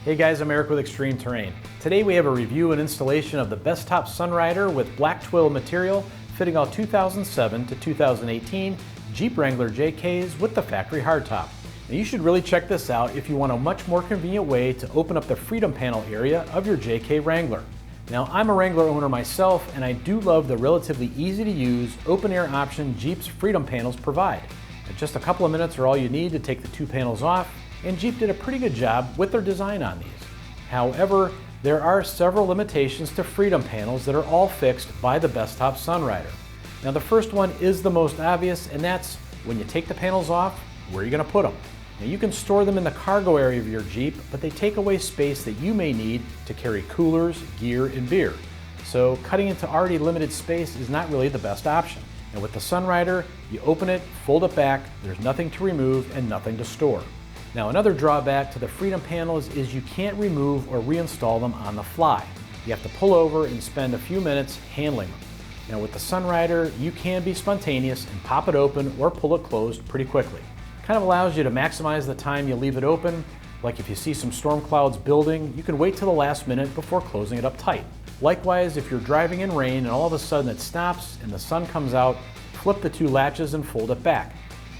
Hey guys, I'm Eric with Extreme Terrain. Today we have a review and installation of the Bestop Sunrider with black twill material fitting all 2007 to 2018 Jeep Wrangler JKs with the factory hardtop. Now you should really check this out if you want a much more convenient way to open up the freedom panel area of your JK Wrangler. Now I'm a Wrangler owner myself and I do love the relatively easy to use open air option Jeep's freedom panels provide. In just a couple of minutes are all you need to take the two panels off, and Jeep did a pretty good job with their design on these. However, there are several limitations to freedom panels that are all fixed by the Bestop Sunrider. Now the first one is the most obvious, and that's when you take the panels off, where are you going to put them? Now you can store them in the cargo area of your Jeep, but they take away space that you may need to carry coolers, gear, and beer. So cutting into already limited space is not really the best option. And with the Sunrider, you open it, fold it back, there's nothing to remove and nothing to store. Now another drawback to the freedom panels is you can't remove or reinstall them on the fly. You have to pull over and spend a few minutes handling them. Now with the Sunrider, you can be spontaneous and pop it open or pull it closed pretty quickly. Kind of allows you to maximize the time you leave it open. Like if you see some storm clouds building, you can wait till the last minute before closing it up tight. Likewise, if you're driving in rain and all of a sudden it stops and the sun comes out, flip the two latches and fold it back.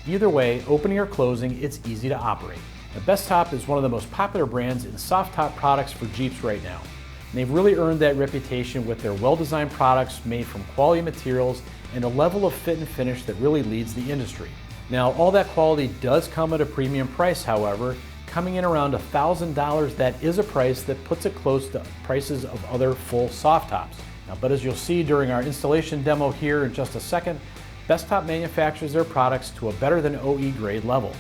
Either way, opening or closing, it's easy to operate. Now, Bestop is one of the most popular brands in soft top products for Jeeps right now. And they've really earned that reputation with their well-designed products made from quality materials and a level of fit and finish that really leads the industry. Now, all that quality does come at a premium price, however, coming in around $1,000. That is a price that puts it close to prices of other full soft tops. Now, but as you'll see during our installation demo here in just a second, Bestop manufactures their products to a better than OE grade level.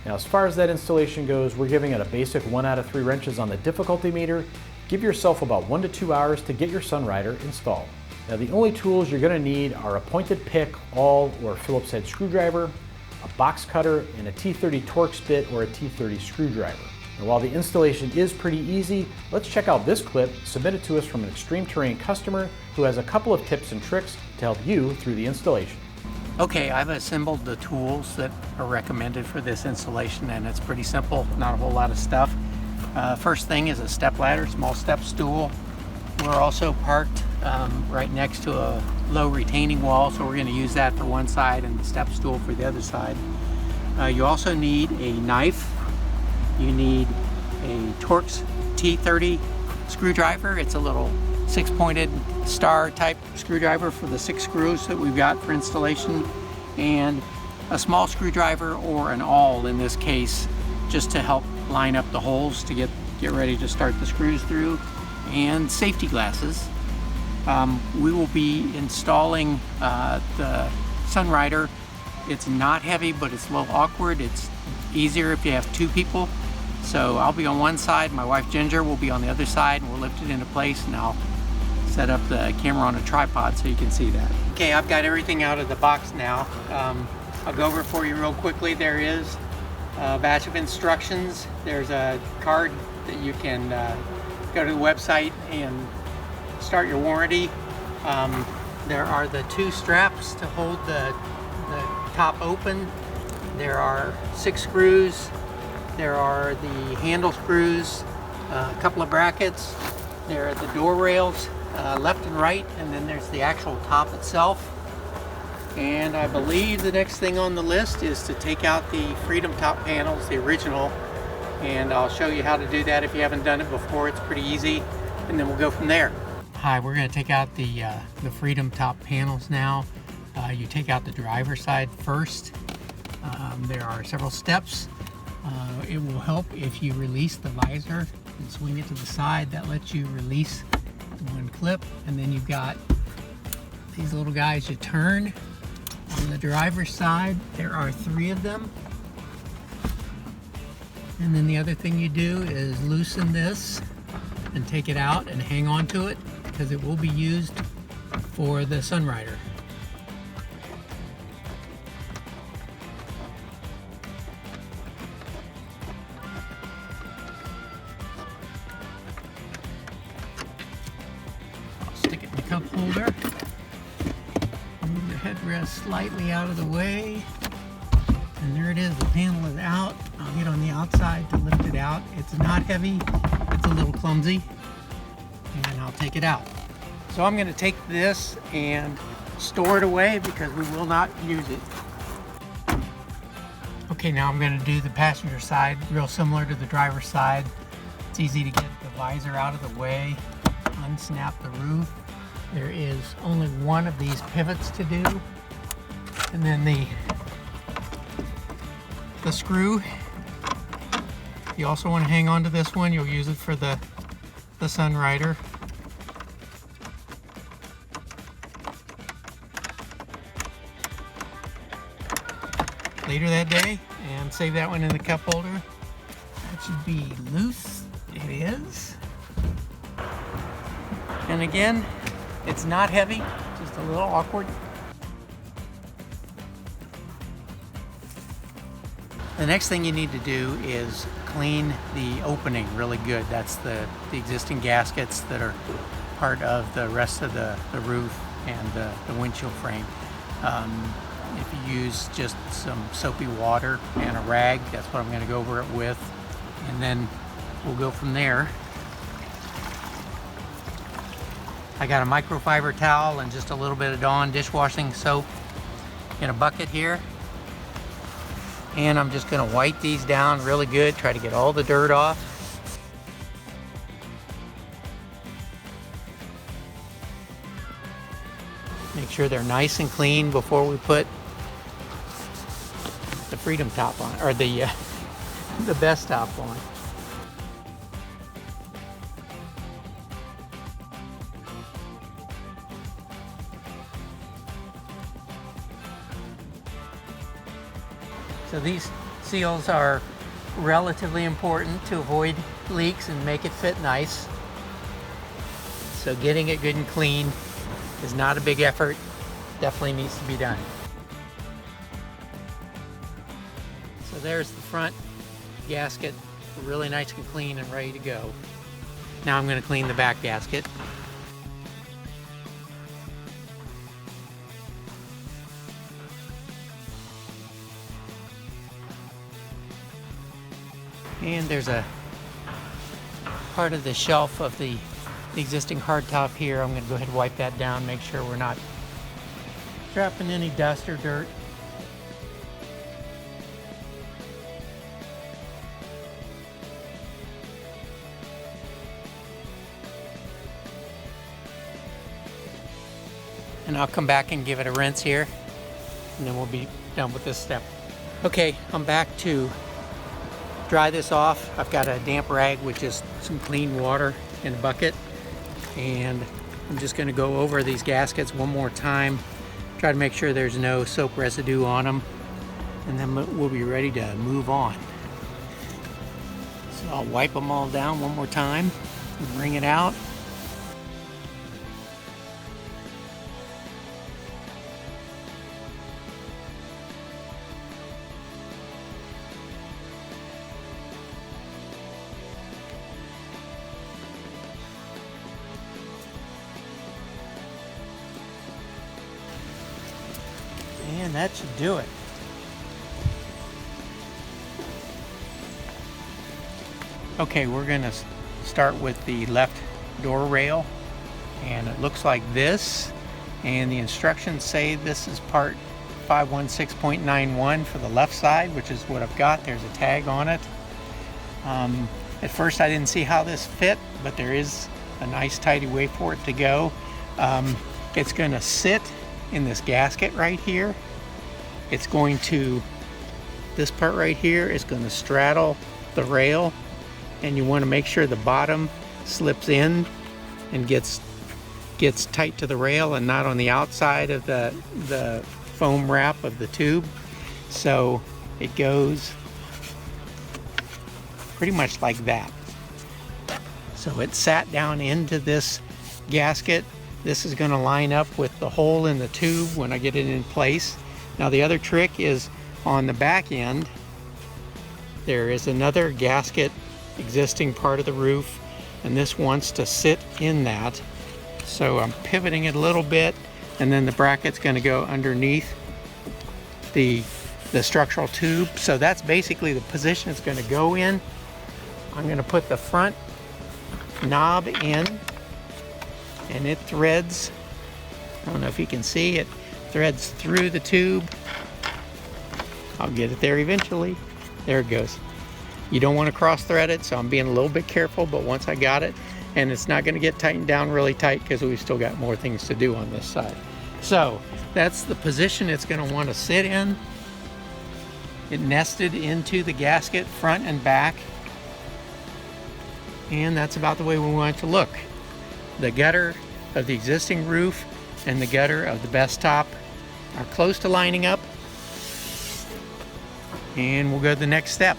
Now as far as that installation goes, we're giving it a basic 1 out of 3 wrenches on the difficulty meter. Give yourself about 1 to 2 hours to get your Sunrider installed. Now the only tools you're going to need are a pointed pick, awl, or Phillips head screwdriver, a box cutter, and a T30 Torx bit or a T30 screwdriver. Now while the installation is pretty easy, let's check out this clip submitted to us from an Extreme Terrain customer who has a couple of tips and tricks to help you through the installation. Okay, I've assembled the tools that are recommended for this installation, and it's pretty simple, not a whole lot of stuff. First thing is a step ladder, small step stool. We're also parked right next to a low retaining wall, so we're going to use that for one side and the step stool for the other side. You also need a knife. You need a Torx T30 screwdriver. It's a little 6-pointed star type screwdriver for the 6 screws that we've got for installation, and a small screwdriver or an awl in this case, just to help line up the holes to get ready to start the screws through, and safety glasses. We will be installing the Sunrider. It's not heavy, but it's a little awkward. It's easier if you have 2 people. So I'll be on one side, my wife Ginger will be on the other side, and we'll lift it into place, and I'll set up the camera on a tripod so you can see that. Okay, I've got everything out of the box now. I'll go over it for you real quickly. There is a batch of instructions. There's a card that you can go to the website and start your warranty. There are the 2 straps to hold the top open. There are 6 screws. There are the handle screws, a couple of brackets. There are the door rails, left and right, and then there's the actual top itself. And I believe the next thing on the list is to take out the Freedom Top panels, the original, and I'll show you how to do that if you haven't done it before. It's pretty easy, and then we'll go from there. Hi, we're going to take out the Freedom Top panels now. You take out the driver's side first. There are several steps. It will help if you release the visor and swing it to the side. That lets you release one clip, and then you've got these little guys you turn. On the driver's side, there are 3 of them. And then the other thing you do is loosen this and take it out and hang on to it, because it will be used for the Sunrider. Stick it in the cup holder. Move the headrest slightly out of the way. And there it is, the panel is out. I'll get on the outside to lift it out. It's not heavy, but it's a little clumsy, and I'll take it out. So I'm going to take this and store it away because we will not use it. Okay, now I'm going to do the passenger side, real similar to the driver's side. It's easy to get the visor out of the way, unsnap the roof. There is only one of these pivots to do, and then the screw. You also want to hang on to this one. You'll use it for the Sunrider. Later that day, and save that one in the cup holder. That should be loose. It is. And again, it's not heavy, just a little awkward. The next thing you need to do is clean the opening really good. That's the existing gaskets that are part of the rest of the roof and the windshield frame. If you use just some soapy water and a rag, that's what I'm going to go over it with, and then we'll go from there. I got a microfiber towel and just a little bit of Dawn dishwashing soap in a bucket here, and I'm just going to wipe these down really good, try to get all the dirt off. Make sure they're nice and clean before we put the Freedom top on, or the Best top on. So these seals are relatively important to avoid leaks and make it fit nice. So getting it good and clean is not a big effort, definitely needs to be done. So there's the front gasket, really nice and clean and ready to go. Now I'm going to clean the back gasket. And there's a part of the shelf of the existing hardtop here. I'm going to go ahead and wipe that down, make sure we're not trapping any dust or dirt. And I'll come back and give it a rinse here, and then we'll be done with this step. Okay, I'm back to dry this off. I've got a damp rag with just some clean water in a bucket, and I'm just going to go over these gaskets one more time, try to make sure there's no soap residue on them, and then we'll be ready to move on. So I'll wipe them all down one more time and wring it out. And that should do it. Okay, we're going to start with the left door rail, and it looks like this, and the instructions say this is part 516.91 for the left side, which is what I've got. There's a tag on it. At first I didn't see how this fit, but there is a nice tidy way for it to go. It's going to sit in this gasket right here. It's going to, this part right here is going to straddle the rail, and you want to make sure the bottom slips in and gets tight to the rail and not on the outside of the foam wrap of the tube. So it goes pretty much like that. So it sat down into this gasket. This is going to line up with the hole in the tube when I get it in place. Now the other trick is on the back end, there is another gasket existing part of the roof, and this wants to sit in that. So I'm pivoting it a little bit, and then the bracket's going to go underneath the structural tube. So that's basically the position it's going to go in. I'm going to put the front knob in, and it threads, I don't know if you can see, it threads through the tube. I'll get it there eventually. There it goes. You don't want to cross thread it, so I'm being a little bit careful, but once I got it, and it's not going to get tightened down really tight because we've still got more things to do on this side. So that's the position it's going to want to sit in. It nested into the gasket front and back, and that's about the way we want it to look. The gutter of the existing roof and the gutter of the best top are close to lining up, and we'll go to the next step.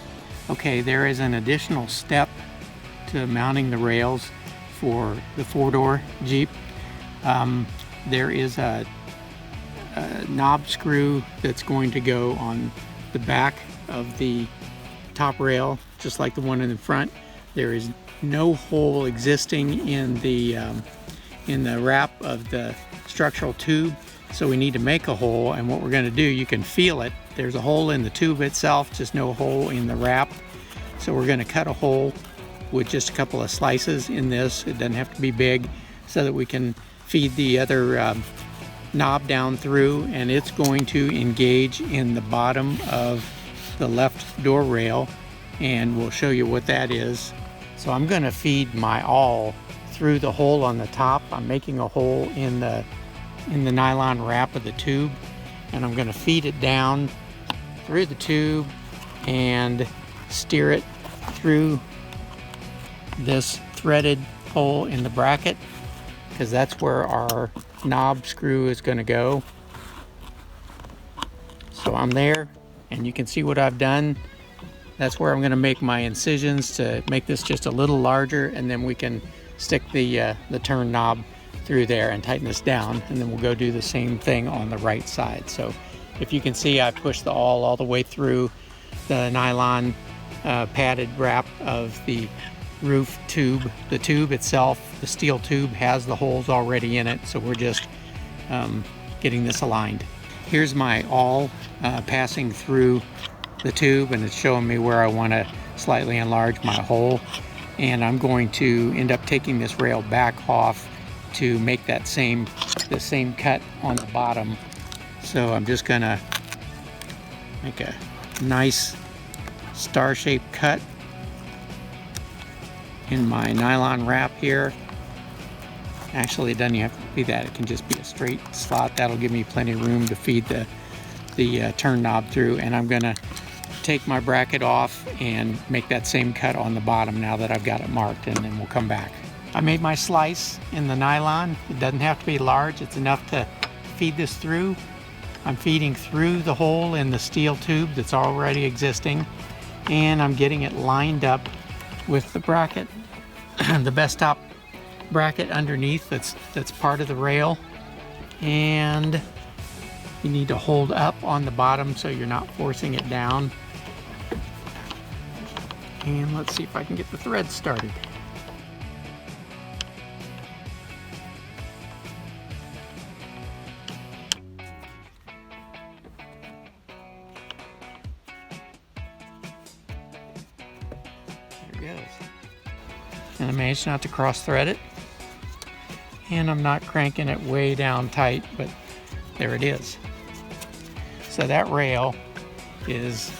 Okay, there is an additional step to mounting the rails for the four-door Jeep. There is a knob screw that's going to go on the back of the top rail, just like the one in the front. There is no hole existing in the wrap of the structural tube, so we need to make a hole. And what we're going to do, you can feel it. There's a hole in the tube itself, just no hole in the wrap. So we're going to cut a hole with just a couple of slices in this. It doesn't have to be big, so that we can feed the other knob down through, and it's going to engage in the bottom of the left door rail, and we'll show you what that is. So I'm going to feed my awl through the hole on the top. I'm making a hole in the nylon wrap of the tube, and I'm going to feed it down through the tube and steer it through this threaded hole in the bracket, because that's where our knob screw is going to go. So I'm there, and you can see what I've done. That's where I'm going to make my incisions to make this just a little larger, and then we can stick the turn knob through there and tighten this down, and then we'll go do the same thing on the right side. So if you can see, I pushed the awl all the way through the nylon padded wrap of the roof tube. The tube itself, the steel tube, has the holes already in it, so we're just getting this aligned. Here's my awl passing through the tube, and it's showing me where I want to slightly enlarge my hole, and I'm going to end up taking this rail back off to make the same cut on the bottom. So I'm just gonna make a nice star-shaped cut in my nylon wrap here. Actually, it doesn't even have to be that. It can just be a straight slot. That'll give me plenty of room to feed the turn knob through. And I'm gonna take my bracket off and make that same cut on the bottom now that I've got it marked, and then we'll come back. I made my slice in the nylon. It doesn't have to be large. It's enough to feed this through. I'm feeding through the hole in the steel tube that's already existing, and I'm getting it lined up with the bracket, the best top bracket underneath that's part of the rail. And you need to hold up on the bottom so you're not forcing it down. And let's see if I can get the thread started. There it goes. And I managed not to cross thread it. And I'm not cranking it way down tight, but there it is. So that rail is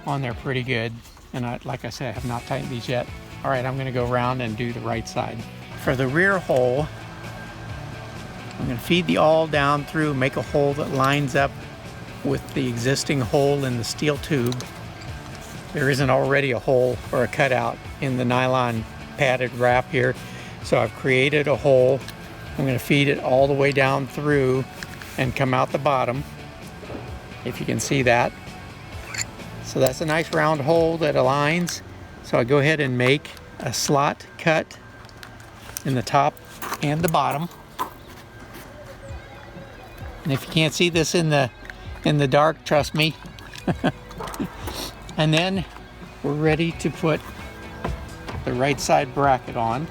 on there pretty good. And like I said, I have not tightened these yet. All right, I'm gonna go around and do the right side. For the rear hole, I'm gonna feed the awl down through, make a hole that lines up with the existing hole in the steel tube. There isn't already a hole or a cutout in the nylon padded wrap here. So I've created a hole. I'm gonna feed it all the way down through and come out the bottom, if you can see that. So that's a nice round hole that aligns. So I go ahead and make a slot cut in the top and the bottom. And if you can't see this in the dark, trust me. And then we're ready to put the right side bracket on.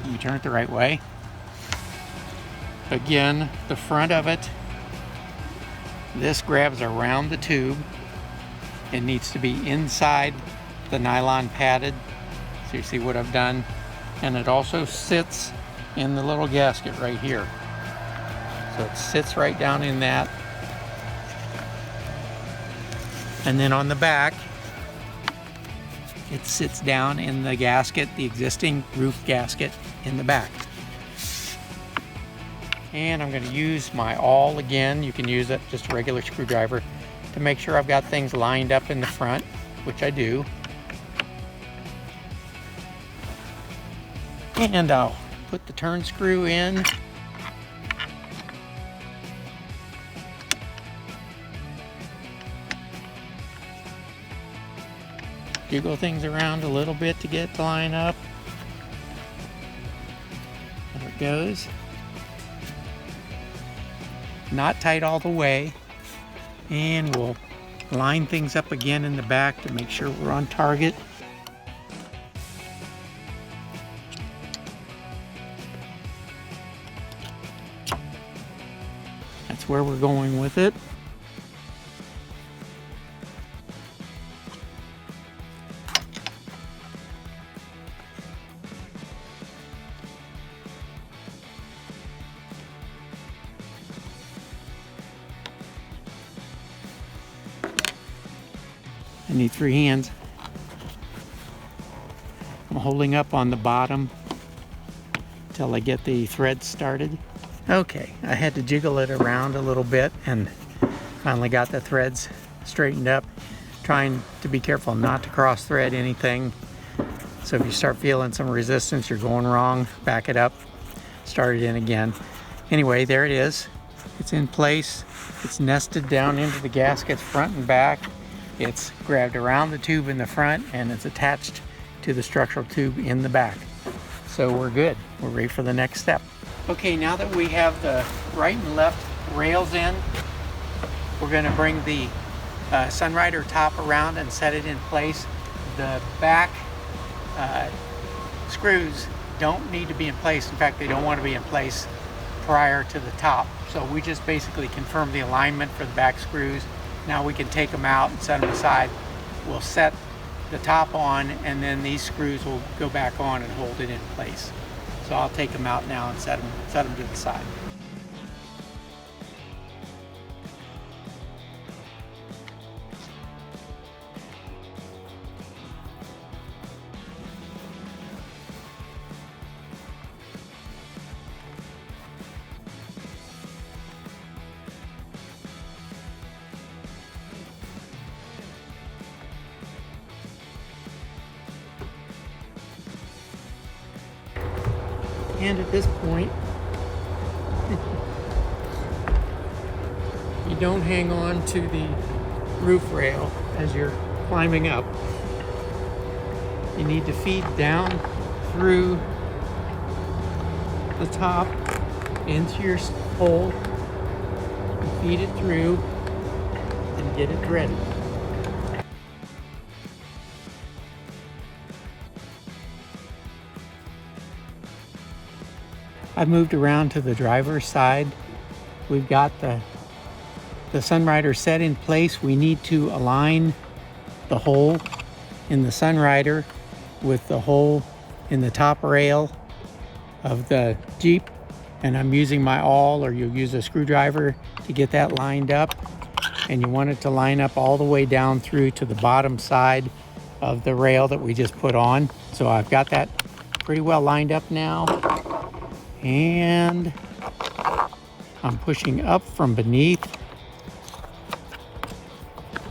You turn it the right way. Again, the front of it, this grabs around the tube. It needs to be inside the nylon padded So you see what I've done? And it also sits in the little gasket right here. So it sits right down in that. And then on the back, it sits down in the gasket, the existing roof gasket in the back. And I'm going to use my awl again. You can use it, just a regular screwdriver, to make sure I've got things lined up in the front, which I do. And I'll put the turn screw in. Jiggle things around a little bit to get it to line up. There it goes. Not tight all the way. And we'll line things up again in the back to make sure we're on target. That's where we're going with it. I need 3 hands. I'm holding up on the bottom until I get the thread started. Okay, I had to jiggle it around a little bit and finally got the threads straightened up. Trying to be careful not to cross thread anything. So if you start feeling some resistance, you're going wrong, back it up, start it in again. Anyway, there it is. It's in place. It's nested down into the gaskets front and back. It's grabbed around the tube in the front and it's attached to the structural tube in the back. So we're good. We're ready for the next step. Okay, now that we have the right and left rails in, we're going to bring the Sunrider top around and set it in place. The back screws don't need to be in place. In fact, they don't want to be in place prior to the top. So we just basically confirm the alignment for the back screws. Now we can take them out and set them aside. We'll set the top on and then these screws will go back on and hold it in place. So I'll take them out now and set them to the side. And at this point, you don't hang on to the roof rail as you're climbing up. You need to feed down through the top into your hole, feed it through, and get it ready. I've moved around to the driver's side. We've got the Sunrider set in place. We need to align the hole in the Sunrider with the hole in the top rail of the Jeep. And I'm using my awl, or you'll use a screwdriver to get that lined up. And you want it to line up all the way down through to the bottom side of the rail that we just put on. So I've got that pretty well lined up now. And I'm pushing up from beneath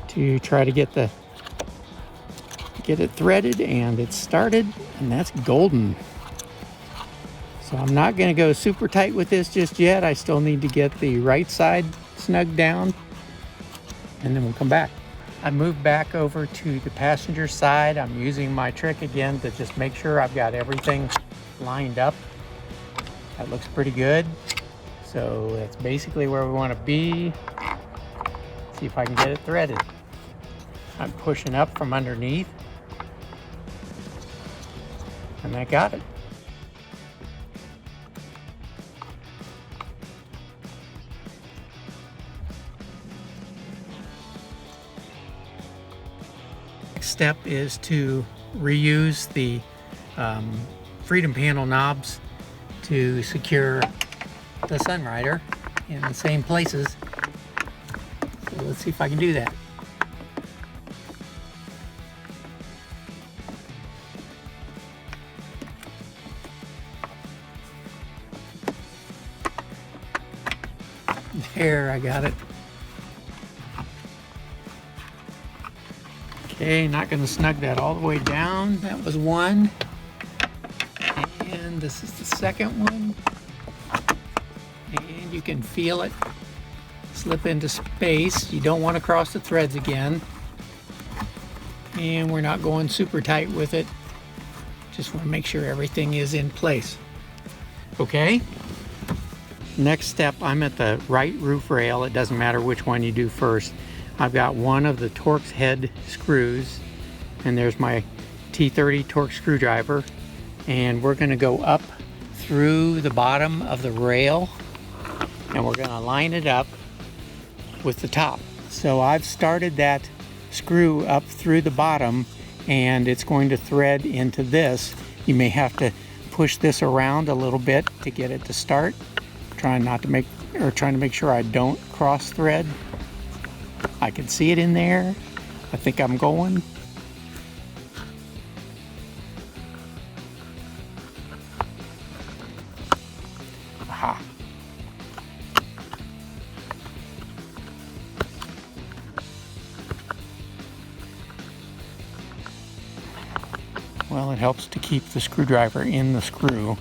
to try to get it threaded, and it's started, and that's golden. So I'm not going to go super tight with this just yet. I still need to get the right side snugged down, and then we'll come back. I moved back over to the passenger side. I'm using my trick again to just make sure I've got everything lined up. That looks pretty good. So that's basically where we want to be. See if I can get it threaded. I'm pushing up from underneath. And I got it. Next step is to reuse the freedom panel knobs to secure the Sunrider in the same places. So let's see if I can do that. There, I got it. Okay, not going to snug that all the way down. That was one. And this is the second one. And you can feel it slip into space. You don't want to cross the threads again. And we're not going super tight with it. Just want to make sure everything is in place. Okay. Next step, I'm at the right roof rail. It doesn't matter which one you do first. I've got one of the Torx head screws, and there's my T30 Torx screwdriver, and we're going to go up through the bottom of the rail, and we're going to line it up with the top. So I've started that screw up through the bottom, and it's going to thread into this. You may have to push this around a little bit to get it to start. Trying to make sure I don't cross thread. I can see it in there. I think I'm going. Aha. Well, it helps to keep the screwdriver in the screw.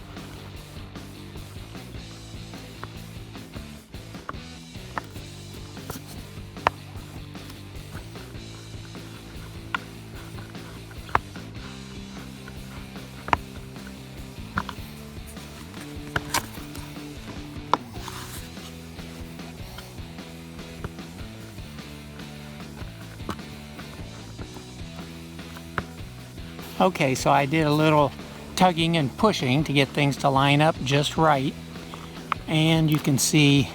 Okay, so I did a little tugging and pushing to get things to line up just right. And you can see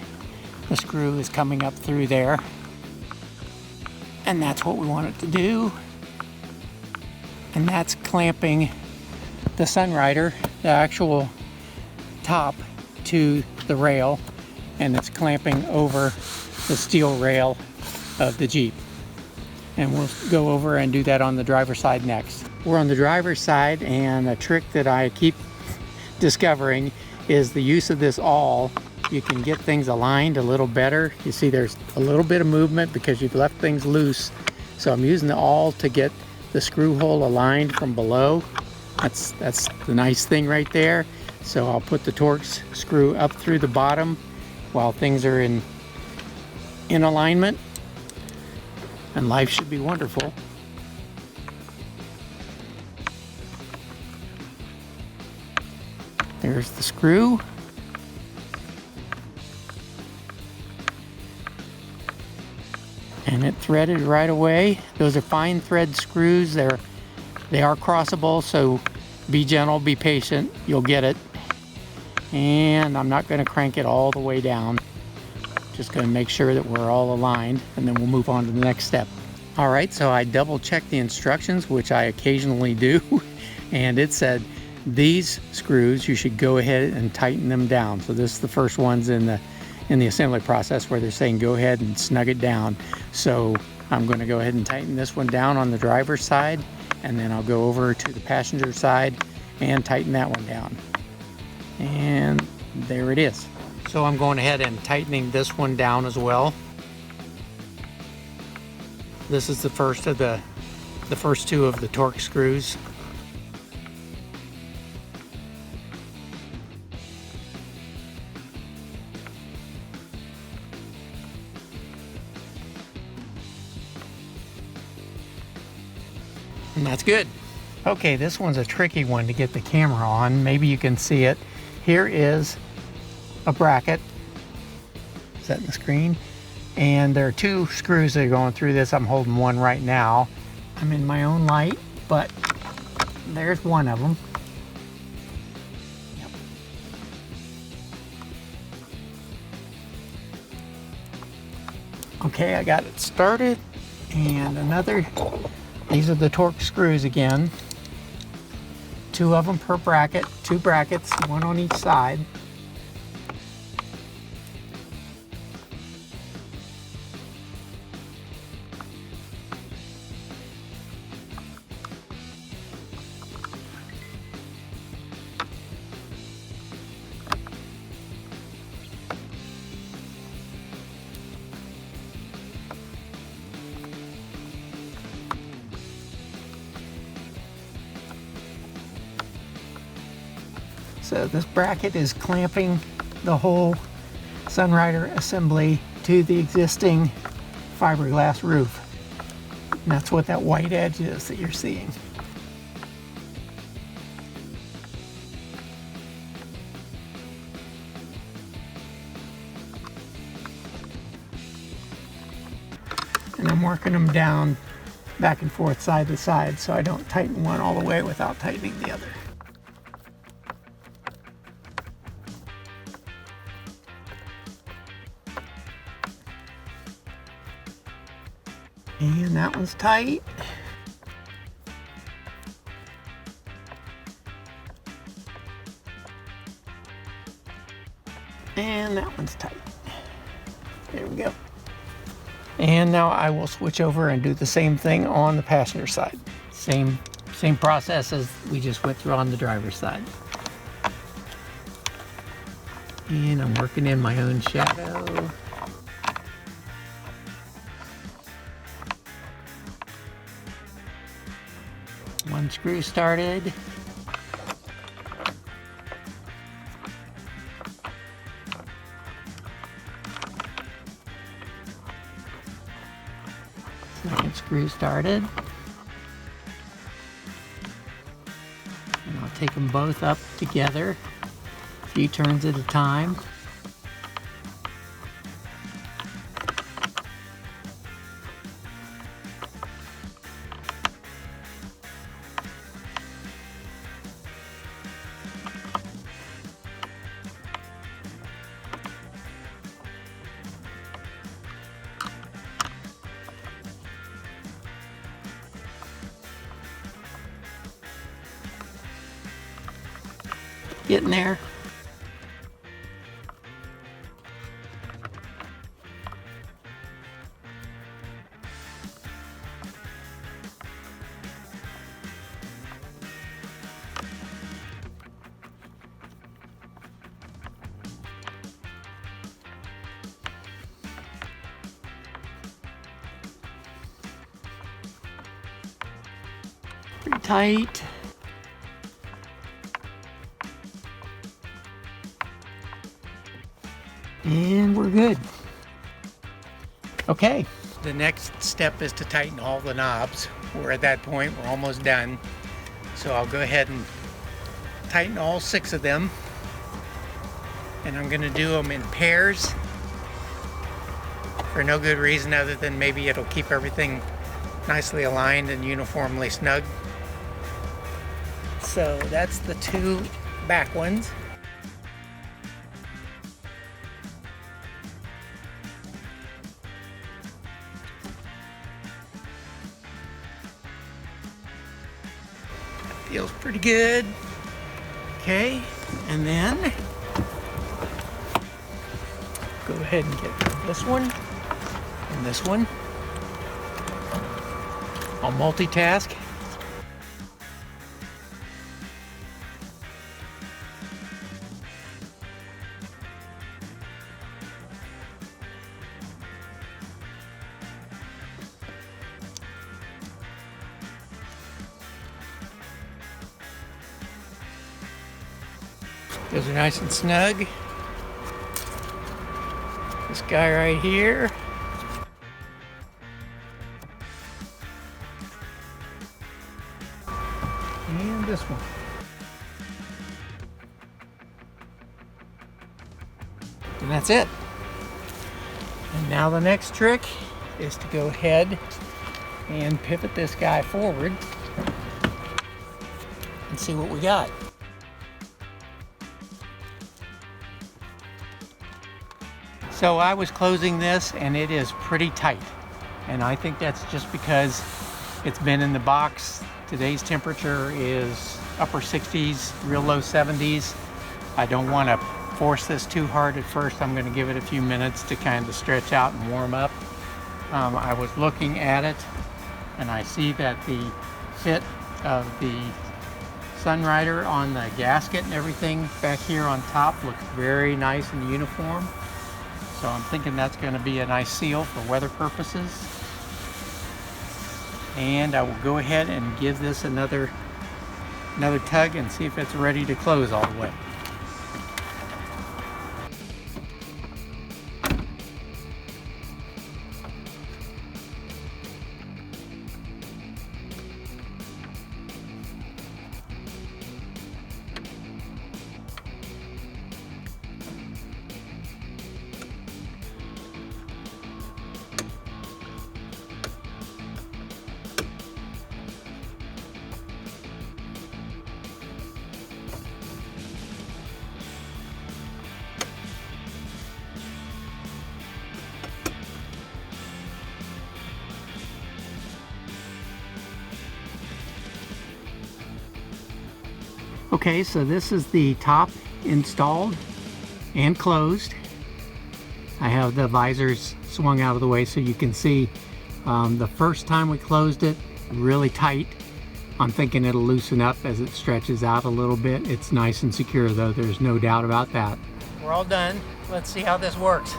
the screw is coming up through there. And that's what we want it to do. And that's clamping the Sunrider, the actual top, to the rail. And it's clamping over the steel rail of the Jeep. And we'll go over and do that on the driver's side next. We're on the driver's side, and a trick that I keep discovering is the use of this awl. You can get things aligned a little better. You see there's a little bit of movement because you've left things loose. So I'm using the awl to get the screw hole aligned from below. That's the nice thing right there. So I'll put the Torx screw up through the bottom while things are in alignment. And life should be wonderful. There's the screw. And it threaded right away. Those are fine thread screws. They are crossable, so be gentle, be patient. You'll get it. And I'm not going to crank it all the way down. Just going to make sure that we're all aligned, and then we'll move on to the next step. All right, so I double checked the instructions, which I occasionally do, and it said these screws, you should go ahead and tighten them down. So this is the first ones in the assembly process where they're saying go ahead and snug it down. So I'm going to go ahead and tighten this one down on the driver's side, and then I'll go over to the passenger side and tighten that one down. And there it is. So I'm going ahead and tightening this one down as well. This is the first two of the Torx screws. And that's good. Okay, this one's a tricky one to get the camera on. Maybe you can see it. Here is a bracket. Is that in the screen? And there are two screws that are going through this. I'm holding one right now. I'm in my own light, but there's one of them. Yep. Okay, I got it started. And these are the Torx screws again. 2 of them per bracket, 2 brackets, 1 on each side. So this bracket is clamping the whole Sunrider assembly to the existing fiberglass roof. And that's what that white edge is that you're seeing. And I'm working them down back and forth side to side so I don't tighten one all the way without tightening the other. And that one's tight. And that one's tight. There we go. And now I will switch over and do the same thing on the passenger side. Same process as we just went through on the driver's side. And I'm working in my own shadow. One screw started. Second screw started. And I'll take them both up together, a few turns at a time. Getting there. Pretty tight. And we're good. Okay. The next step is to tighten all the knobs. We're at that point, we're almost done. So I'll go ahead and tighten all 6 of them. And I'm gonna do them in pairs for no good reason other than maybe it'll keep everything nicely aligned and uniformly snug. So that's the 2 back ones. Feels pretty good. Okay, and then go ahead and get this one and this one. I'll multitask. Those are nice and snug. This guy right here. And this one. And that's it. And now the next trick is to go ahead and pivot this guy forward and see what we got. So I was closing this and it is pretty tight. And I think that's just because it's been in the box. Today's temperature is upper 60s, real low 70s. I don't want to force this too hard at first. I'm going to give it a few minutes to kind of stretch out and warm up. I was looking at it and I see that the fit of the Sunrider on the gasket and everything back here on top looks very nice and uniform. So I'm thinking that's going to be a nice seal for weather purposes. And I will go ahead and give this another tug and see if it's ready to close all the way. Okay, so this is the top installed and closed. I have the visors swung out of the way so you can see the first time we closed it really tight. I'm thinking it'll loosen up as it stretches out a little bit. It's nice and secure though, there's no doubt about that. We're all done. Let's see how this works.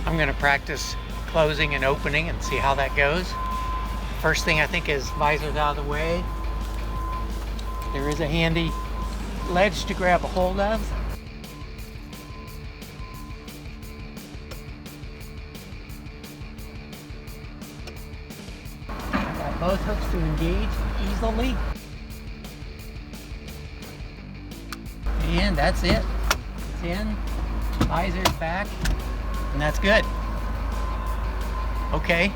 I'm going to practice closing and opening and see how that goes. First thing I think is visors out of the way. There is a handy ledge to grab a hold of. I've got both hooks to engage easily. And that's it. It's in, visor's back. And that's good. Okay.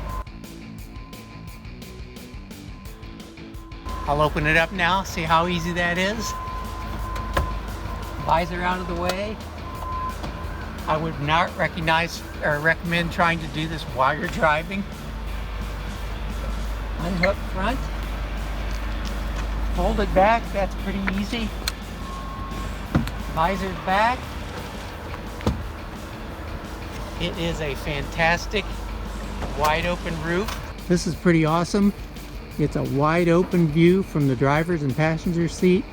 I'll open it up now, see how easy that is. Visor out of the way. I would not recommend trying to do this while you're driving. Unhook front. Fold it back, that's pretty easy. Visor's back. It is a fantastic wide open roof. This is pretty awesome. It's a wide open view from the driver's and passenger seat,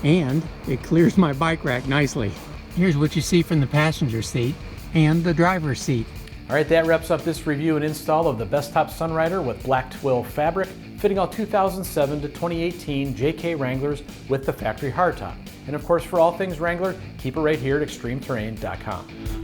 and it clears my bike rack nicely. Here's what you see from the passenger seat and the driver's seat. All right, that wraps up this review and install of the Bestop Sunrider with black twill fabric, fitting all 2007 to 2018 JK Wranglers with the factory hardtop. And of course, for all things Wrangler, keep it right here at ExtremeTerrain.com.